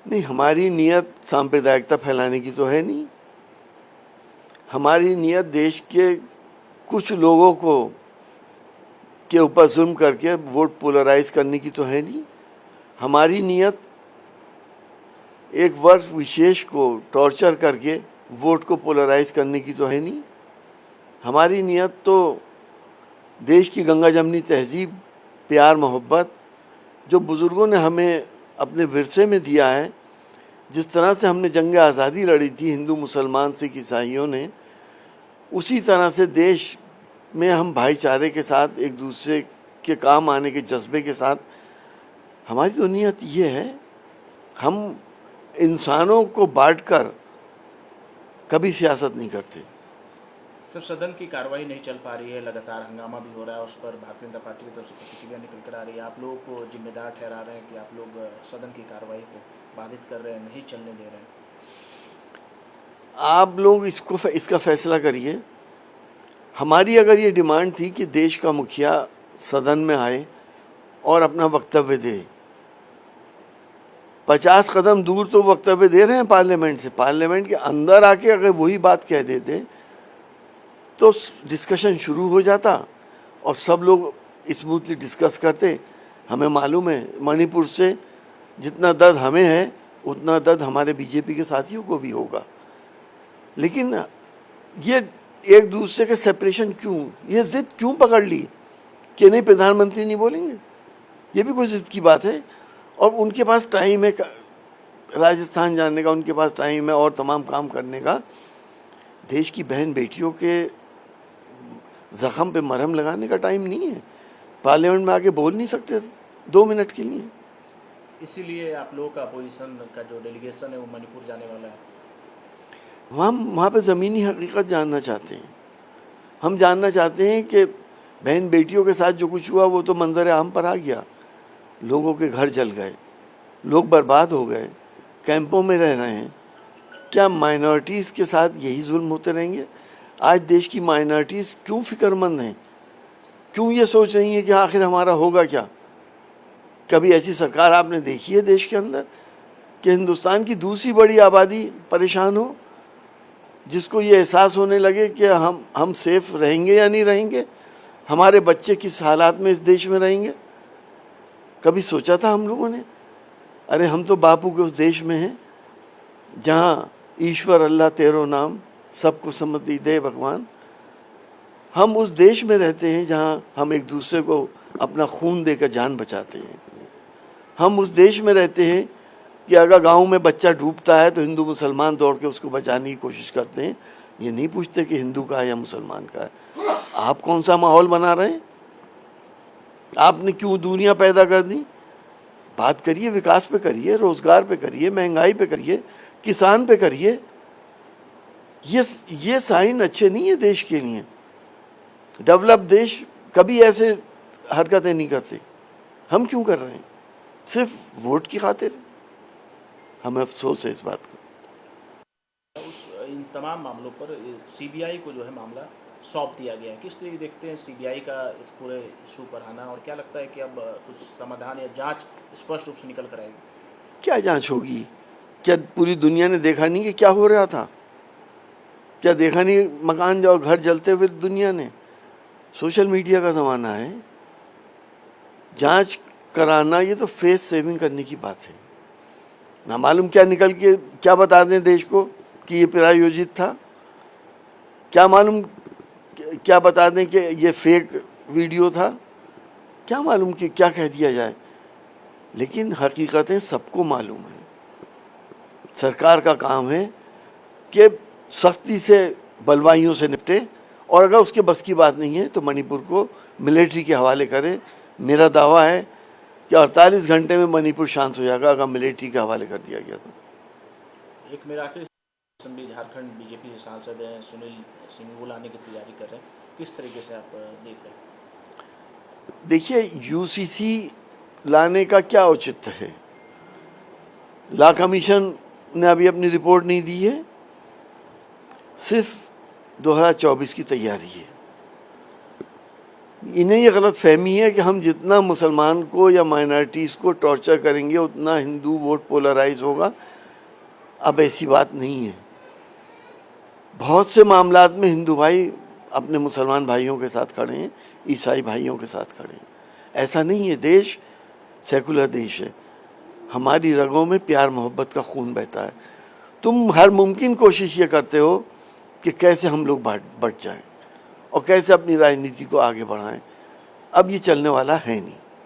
नहीं, हमारी नीयत सांप्रदायिकता फैलाने की तो है नहीं। हमारी नीयत देश के कुछ लोगों को के ऊपर जुल्म करके वोट पोलराइज करने की तो है नहीं। हमारी नीयत एक वर्ग विशेष को टॉर्चर करके वोट को पोलराइज करने की तो है नहीं। हमारी नीयत तो देश की गंगा जमनी तहजीब, प्यार मोहब्बत जो बुज़ुर्गों ने हमें अपने विरसे में दिया है, जिस तरह से हमने जंग आज़ादी लड़ी थी हिंदू मुसलमान सिख ईसाइयों ने, उसी तरह से देश में हम भाईचारे के साथ एक दूसरे के काम आने के जज्बे के साथ, हमारी तो नीयत ये है। हम इंसानों को बांटकर कभी सियासत नहीं करते। सर, सदन की कार्रवाई नहीं चल पा रही है, लगातार हंगामा भी हो रहा है, उस पर भारतीय जनता पार्टी की तरफ से प्रतिक्रिया निकल कर आ रही है। आप लोगों को जिम्मेदार ठहरा रहे हैं कि आप लोग सदन की कार्रवाई को बाधित कर रहे हैं, नहीं चलने दे रहे हैं। आप लोग इसका फैसला करिए। हमारी अगर ये डिमांड थी कि देश का मुखिया सदन में आए और अपना वक्तव्य दे, 50 कदम दूर तो वक्तव्य दे रहे हैं पार्लियामेंट से, पार्लियामेंट के अंदर आके अगर वही बात कह देते तो डिस्कशन शुरू हो जाता और सब लोग स्मूथली डिस्कस करते। हमें मालूम है मणिपुर से जितना दर्द हमें है उतना दर्द हमारे बीजेपी के साथियों को भी होगा, लेकिन ये एक दूसरे के सेपरेशन क्यों, ये जिद क्यों पकड़ ली कि नहीं प्रधानमंत्री नहीं बोलेंगे? ये भी कोई जिद की बात है। और उनके पास टाइम है राजस्थान जाने का, उनके पास टाइम है और तमाम काम करने का। देश की बहन बेटियों के जख्म पे मरहम लगाने का टाइम नहीं है। पार्लियामेंट में आके बोल नहीं सकते 2 मिनट के लिए। इसीलिए आप लोगों का अपोजिशन का जो डेलीगेशन है वो मणिपुर जाने वाला है। वहाँ पे ज़मीनी हकीकत जानना चाहते हैं। हम जानना चाहते हैं कि बहन बेटियों के साथ जो कुछ हुआ वो तो मंजर आम पर आ गया। लोगों के घर जल गए, लोग बर्बाद हो गए, कैंपों में रह रहे हैं। क्या माइनॉरिटीज़ के साथ यही जुल्म होते रहेंगे? आज देश की माइनॉरिटीज़ क्यों फिक्रमंद हैं, क्यों ये सोच रही हैं कि आखिर हमारा होगा क्या? कभी ऐसी सरकार आपने देखी है देश के अंदर कि हिंदुस्तान की दूसरी बड़ी आबादी परेशान हो, जिसको ये एहसास होने लगे कि हम सेफ रहेंगे या नहीं रहेंगे, हमारे बच्चे किस हालात में इस देश में रहेंगे? कभी सोचा था हम लोगों ने? अरे हम तो बापू के उस देश में हैं जहाँ ईश्वर अल्लाह तेरो नाम सबको सम्मति दे भगवान। हम उस देश में रहते हैं जहाँ हम एक दूसरे को अपना खून देकर जान बचाते हैं। हम उस देश में रहते हैं कि अगर गांव में बच्चा डूबता है तो हिंदू मुसलमान दौड़ के उसको बचाने की कोशिश करते हैं। ये नहीं पूछते कि हिंदू का है या मुसलमान का है। आप कौन सा माहौल बना रहे हैं? आपने क्यों दुनिया पैदा कर दी? बात करिए, विकास पे करिए, रोजगार पे करिए, महंगाई पे करिए, किसान पे करिए। ये साइन अच्छे नहीं है देश के लिए। डेवलप देश कभी ऐसे हरकतें नहीं करते। हम क्यों कर रहे हैं? सिर्फ वोट की खातिर। हमें अफसोस है इस बात का। इन तमाम मामलों पर सीबीआई को जो है मामला सौंप दिया गया है। किस तरीके देखते हैं सीबीआई का इस पूरे इशू पर आना, और क्या लगता है कि अब कुछ समाधान या जांच स्पष्ट रूप से निकल कर आएगी? क्या जांच होगी? क्या पूरी दुनिया ने देखा नहीं कि क्या हो रहा था? क्या देखा नहीं मकान जाओ घर जलते हुए दुनिया ने? सोशल मीडिया का ज़माना है। जांच कराना ये तो फेस सेविंग करने की बात है। ना मालूम क्या निकल के क्या बता दें देश को कि ये प्रायोजित था। क्या मालूम क्या बता दें कि ये फेक वीडियो था। क्या मालूम कि क्या कह दिया जाए। लेकिन हकीकतें सबको मालूम है। सरकार का काम है कि सख्ती से बलवाइयों से निपटे, और अगर उसके बस की बात नहीं है तो मणिपुर को मिलिट्री के हवाले करे। मेरा दावा है कि 48 घंटे में मणिपुर शांत हो जाएगा अगर मिलिट्री के हवाले कर दिया गया तो। एक मेरा आखिरी असेंबली झारखंड बीजेपी के सांसद हैं सुनील सिंह, वो लाने की तैयारी कर रहे हैं, किस तरीके से आप देख रहे हैं? देखिए, यूसीसी लाने का क्या औचित्य है? लॉ कमीशन ने अभी अपनी रिपोर्ट नहीं दी है, सिर्फ 2024 की तैयारी है। इन्हें ये गलत फहमी है कि हम जितना मुसलमान को या माइनॉरिटीज़ को टॉर्चर करेंगे उतना हिंदू वोट पोलराइज होगा। अब ऐसी बात नहीं है। बहुत से मामलात में हिंदू भाई अपने मुसलमान भाइयों के साथ खड़े हैं, ईसाई भाइयों के साथ खड़े हैं। ऐसा नहीं है। देश सेकुलर देश है, हमारी रगों में प्यार मोहब्बत का खून बहता है। तुम हर मुमकिन कोशिश ये करते हो कि कैसे हम लोग बढ़ जाएं और कैसे अपनी राजनीति को आगे बढ़ाएं। अब ये चलने वाला है नहीं।